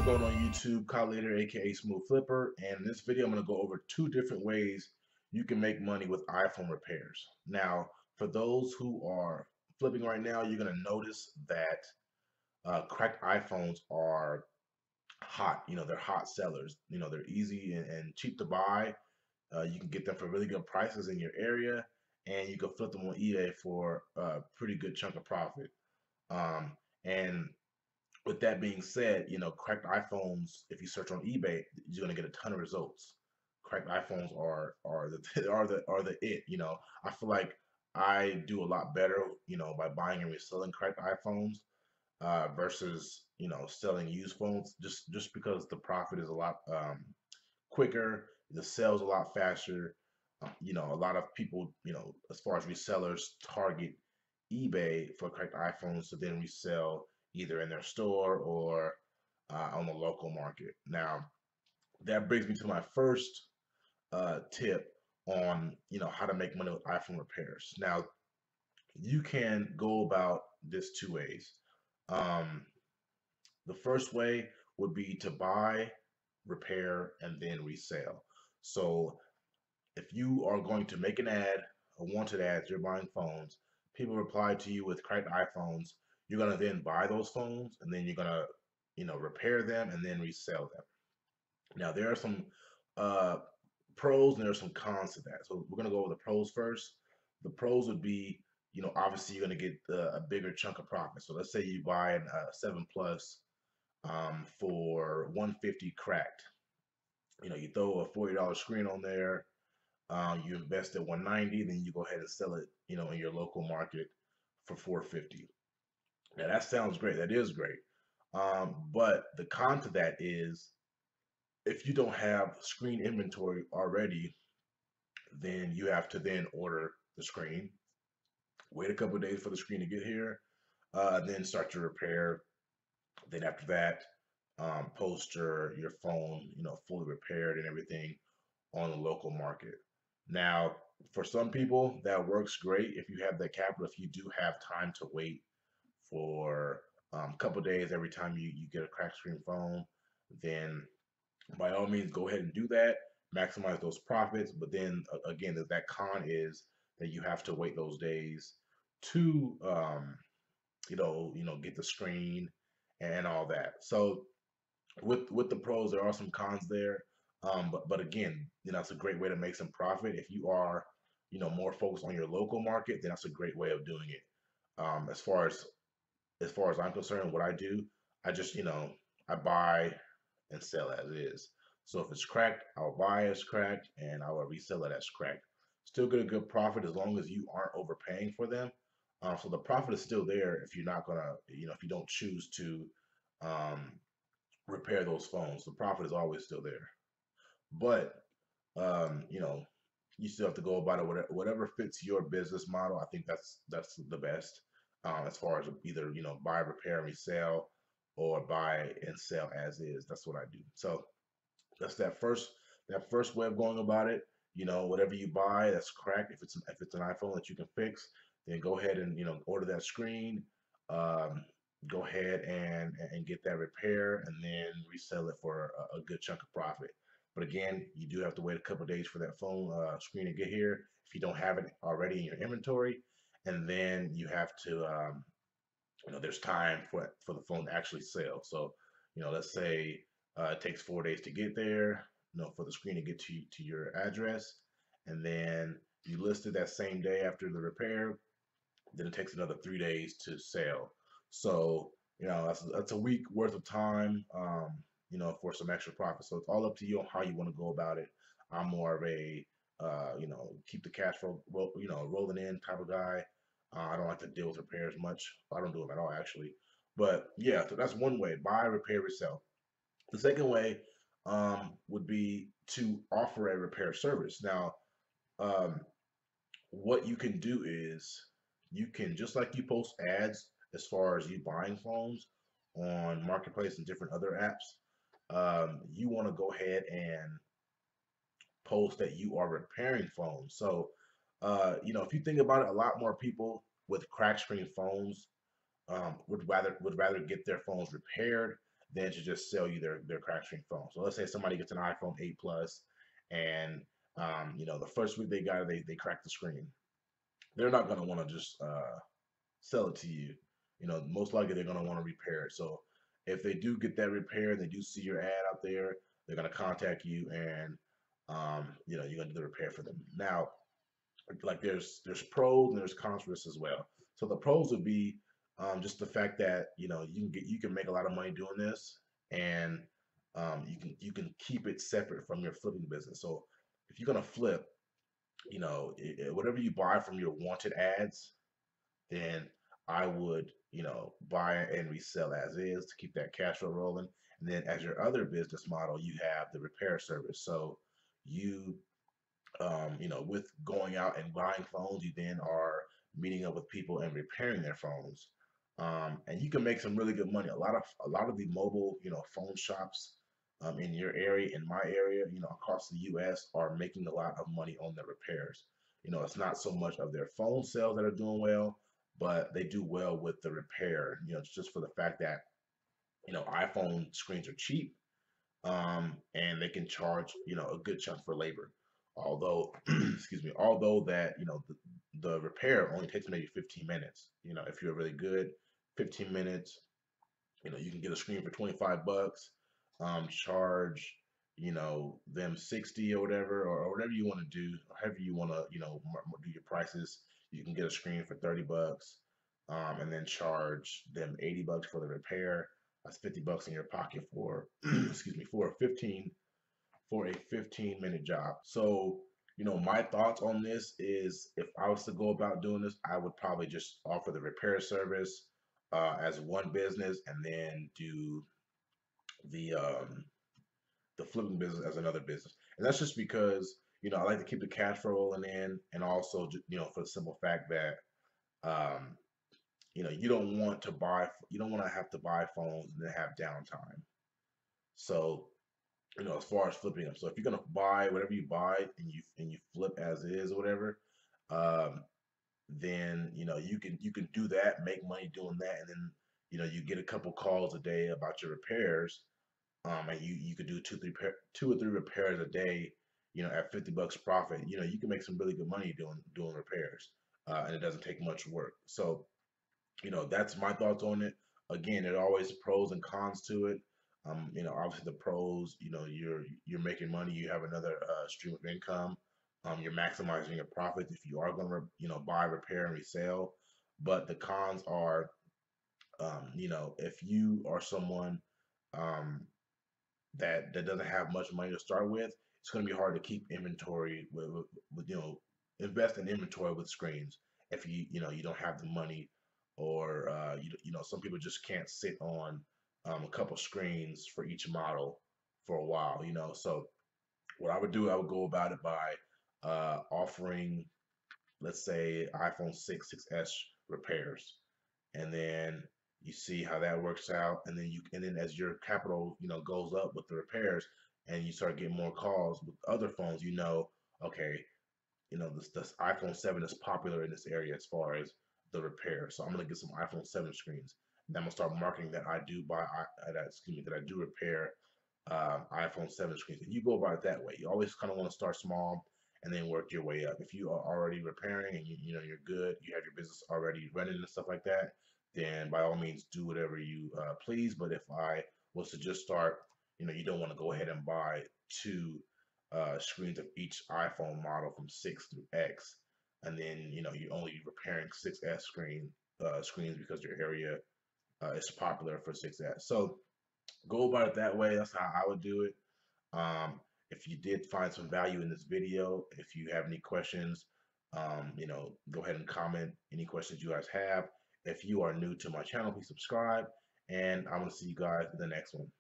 going on YouTube? Khallid AKA Smoove Flipper, and in this video I'm going to go over two different ways you can make money with iPhone repairs. Now, for those who are flipping right now, you're going to notice that cracked iPhones are hot. They're hot sellers. They're easy and cheap to buy. You can get them for really good prices in your area, and you can flip them on eBay for a pretty good chunk of profit. And with that being said, cracked iPhones, if you search on eBay, you're gonna get a ton of results. Cracked iPhones are the are the it. I feel like I do a lot better, by buying and reselling cracked iPhones versus selling used phones, just because the profit is a lot quicker, the sales a lot faster. A lot of people, as far as resellers, target eBay for cracked iPhones to then resell either in their store or on the local market. Now, that brings me to my first tip on how to make money with iPhone repairs. Now, you can go about this two ways. Um, the first way would be to buy, repair, and then resell. So if you are going to make an ad, a wanted ad, you're buying phones, people reply to you with cracked iPhones, you're gonna then buy those phones and then you're gonna, repair them and then resell them. Now there are some uh, pros and there are some cons to that. So we're gonna go over the pros first. The pros would be, obviously you're gonna get a bigger chunk of profit. So let's say you buy a 7 Plus for 150 cracked. You throw a $40 screen on there, you invest at 190, then you go ahead and sell it, in your local market for 450. Now that sounds great. That is great. But the con to that is if you don't have screen inventory already, then you have to then order the screen, wait a couple of days for the screen to get here, then start your repair. Then after that, post your phone, fully repaired and everything on the local market. Now, for some people, that works great if you have the capital. If you do have time to wait for a couple days every time you get a cracked screen phone, then by all means go ahead and do that. Maximize those profits. But then again, that con is that you have to wait those days to get the screen and all that. So with the pros, there are some cons there. But again, it's a great way to make some profit. If you are, more focused on your local market, then that's a great way of doing it. As far as I'm concerned, what I do, I just, I buy and sell as is. So if it's cracked, I'll buy as cracked and I will resell it as cracked. Still get a good profit as long as you aren't overpaying for them. So the profit is still there if you're not gonna, if you don't choose to um, repair those phones. The profit is always still there. But you still have to go about it whatever fits your business model. I think that's the best as far as either buy, repair, and resell, or buy and sell as is. That's what I do. So that's that first way of going about it. Whatever you buy that's cracked, if it's an iPhone that you can fix, then go ahead and order that screen. Um, Go ahead and get that repair and then resell it for a good chunk of profit. But again, you do have to wait a couple days for that phone screen to get here if you don't have it already in your inventory, and then you have to there's time for the phone to actually sell. So let's say it takes 4 days to get there, for the screen to get to your address, and then you list it that same day after the repair, then it takes another 3 days to sell. So that's a week worth of time, for some extra profit. So it's all up to you on how you want to go about it. I'm more of a keep the cash flow rolling in type of guy. I don't like to deal with repairs much. I don't do them at all actually. But yeah, so that's one way: buy, repair, resell. The second way would be to offer a repair service. Now, um, what you can do is you can, just like you post ads as far as you buying phones on Marketplace and different other apps, you want to go ahead and post that you are repairing phones. So, if you think about it, a lot more people with cracked screen phones would rather get their phones repaired than to just sell you their cracked screen phone. So let's say somebody gets an iPhone 8 Plus, and the first week they got it, they cracked the screen. They're not gonna want to just sell it to you. Most likely they're gonna want to repair it. So if they do get that repair, they do see your ad out there, they're gonna contact you, and you're gonna do the repair for them. Now, like there's pros and there's cons for this as well. So the pros would be just the fact that you can make a lot of money doing this, and you can keep it separate from your flipping business. So if you're gonna flip, whatever you buy from your wanted ads, then I would buy and resell as is to keep that cash flow rolling. And then as your other business model, you have the repair service. So you with going out and buying phones, you then are meeting up with people and repairing their phones. And you can make some really good money. A lot of the mobile, phone shops in your area, in my area, across the U.S. are making a lot of money on their repairs. It's not so much of their phone sales that are doing well, but they do well with the repair. Just for the fact that iPhone screens are cheap, and they can charge a good chunk for labor. Although, excuse me, although that the repair only takes maybe 15 minutes. If you're really good, 15 minutes. You can get a screen for 25 bucks. Charge them 60 or whatever, or whatever you want to do, however you want to do your prices. You can get a screen for 30 bucks, and then charge them 80 bucks for the repair. That's 50 bucks in your pocket for excuse me, for a 15-minute job. So my thoughts on this is, if I was to go about doing this, I would probably just offer the repair service as one business, and then do the um, the flipping business as another business. And that's just because I like to keep the cash flow rolling in, and also for the simple fact that um, you don't want to have to buy phones and then have downtime. So as far as flipping them. So if you're gonna buy whatever you buy, and you flip as is or whatever, um, then you can do that, make money doing that, and then you get a couple calls a day about your repairs, and you could do two or three repairs a day, at 50 bucks profit. You can make some really good money doing repairs, and it doesn't take much work. So that's my thoughts on it. Again, there are always pros and cons to it. Obviously the pros, you're making money, you have another stream of income. You're maximizing your profits if you are going to, buy, repair, and resell. But the cons are, if you are someone um, that doesn't have much money to start with, it's going to be hard to keep inventory with invest in inventory with screens if you don't have the money, or some people just can't sit on a couple screens for each model for a while. So what I would do, I would go about it by offering, let's say, iPhone 6, 6S repairs, and then you see how that works out, and then as your capital goes up with the repairs, and you start getting more calls with other phones, okay, this iPhone 7 is popular in this area as far as the repair, so I'm gonna get some iPhone 7 screens, and I'm gonna start marketing that I do that I do repair iPhone 7 screens. And you go about it that way. You always kind of want to start small and then work your way up. If you are already repairing, and you're good, you have your business already running and stuff like that, then by all means do whatever you please. But if I was to just start, you don't want to go ahead and buy two screens of each iPhone model from 6 through X, and then you're only repairing 6S screens because your area is popular for 6S. So go about it that way. That's how I would do it. If you did find some value in this video, if you have any questions, go ahead and comment any questions you guys have. If you are new to my channel, please subscribe, and I'm going to see you guys in the next one.